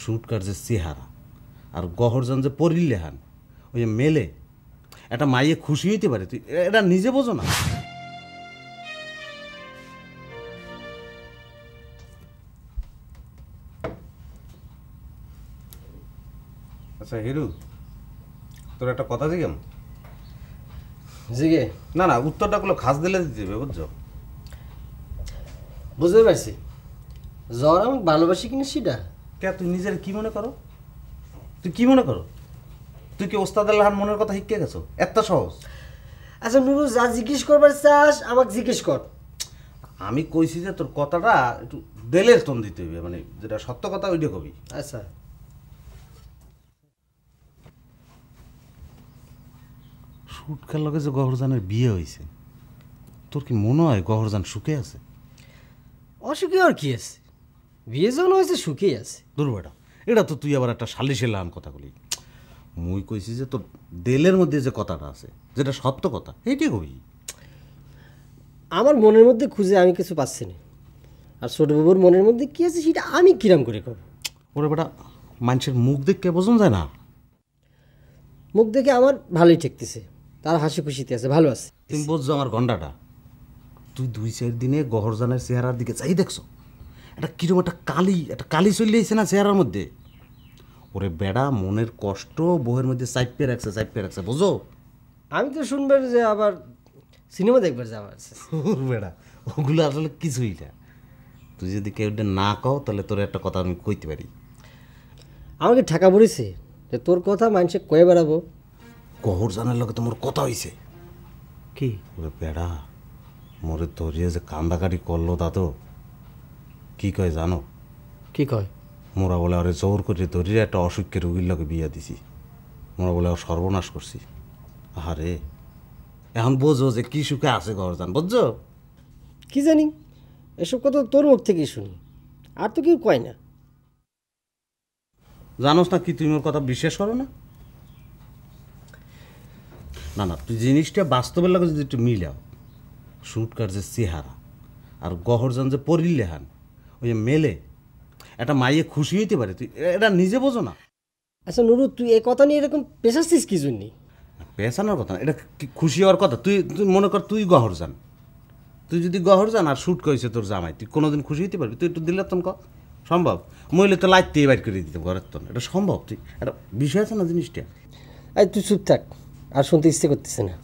শুটকার যে চেহারা আর গহরজান যে পরিলেহান ওই যে মেলে একটা মাইয়ে খুশি হইতে পারে, তুই এটা নিজে বোঝো না? আচ্ছা হিরু, তোর একটা কথা জিজ্ঞাম। জিগে না না, উত্তরটা গুলো খাস দিলে দিতে হবে, বুঝছো? বুঝতে পারছি, জ্বর আমাকে ভালোবাসি কিনা সেটা কে তুই নিজের কি মনে করো? তুই কি মনে করো? তুই কি ওস্তাদ আল্লাহর মনের কথা শিখে গেছো? এত সহজ? আচ্ছা নুরু, যা জিজ্ঞেস করবার চাস আমাকে জিজ্ঞেস কর। আমি কইছি যে তোর কথাটা একটু দেলের টন দিতে হইবে, মানে যেটা সত্য কথা ওইটা কবি। আচ্ছা, শুটকার লগে যে গহরজানের বিয়ে হয়েছে, তোর কি মনে হয় গহরজান সুখে আছে? অসুখী আর কি আছে, বিয়ে যখন হয়েছে সুখেই আছে। দুর্বেটা, এটা তো তুই আবার একটা সালিশে লান কথা বলি। মুই কইছি যে তোর দেলের মধ্যে যে কথাটা আছে, যেটা সত্য কথা, এইটাই কবি। আমার মনের মধ্যে খুঁজে আমি কিছু পাচ্ছি না, আর ছোট বাবুর মনের মধ্যে কি আছে সেটা আমি কিরাম করে কব? ওরে বেটা, মানুষের মুখ দেখে বোঝন যায় না? মুখ দেখে আমার ভালোই ঠেকতেছে, তার হাসি খুশিতে আছে, ভালো আছে। তুমি বুঝছো আমার গন্ডাটা? তুই 2-4 দিনে গহরজানের চেহারার দিকে চাই দেখছো, একটা কিরকম একটা কালি চলে এসেছে না চেহারার মধ্যে? ওরে বেড়া, মনের কষ্ট বউয়ের মধ্যে চাইপে রাখছে, বুঝো? আমি তো শুনবার যে আবার সিনেমা দেখবার যাওয়ার আছে। ওর বেড়া, ওগুলো আসলে কিছুই না। তুই যদি কেউ না কও তাহলে তোর একটা কথা আমি কইতে পারি। আমাকে ঠাকা পড়েছে যে তোর কথা মানুষে কয়ে বেড়াবো। গহরজানের লগে তোমার কথা হইছে কি? ওরে বেড়া, মোরে ধরিয়ে যে কান্দাকাটি করলো তা তো কি কয় জানো? কি কয়? মোরা বলে আরে জোর করে ধরিয়ে একটা অসুখের রুগীর লগে বিয়া দিছি। মোরা বলে আর সর্বনাশ করছি। আরে এখন বোঝো যে কি সুখে আছে গহরজান, বুঝছো? কি জানি, এসব কথা তোর মুখ থেকেই শুনি, আর তো কেউ কয় না। জানোস না কি, তুমি ওর কথা বিশ্বাস করো না? না না, তুই জিনিসটা বাস্তবের লাগে যদি একটু মিলাও, শুটকার যে চেহারা আর গহরজান যে পরিলেহান ওই যে মেলে একটা মাইয়ে খুশি হইতে পারে, তুই এটা নিজে বোঝো না? আচ্ছা নুরু, তুই এই কথা নিয়ে এরকম পেশাচ্ছিস কি জন্যে? পেছানোর কথা না, এটা খুশি হওয়ার কথা। তুই তুই মনে কর তুই গহরজান, তুই যদি গহরজান আর শুট করেছে তোর জামাই, তুই কোনোদিন খুশি হইতে পারবি? তুই একটু দিলে তন সম্ভব? মহিলা তো লাইতে বাইর করে দিতে ঘরের তন, এটা সম্ভব? তুই একটা বিষয় আছে না জিনিসটা। এই তুই চুপ থাক, আর শুনতে ইচ্ছে করতেছে না।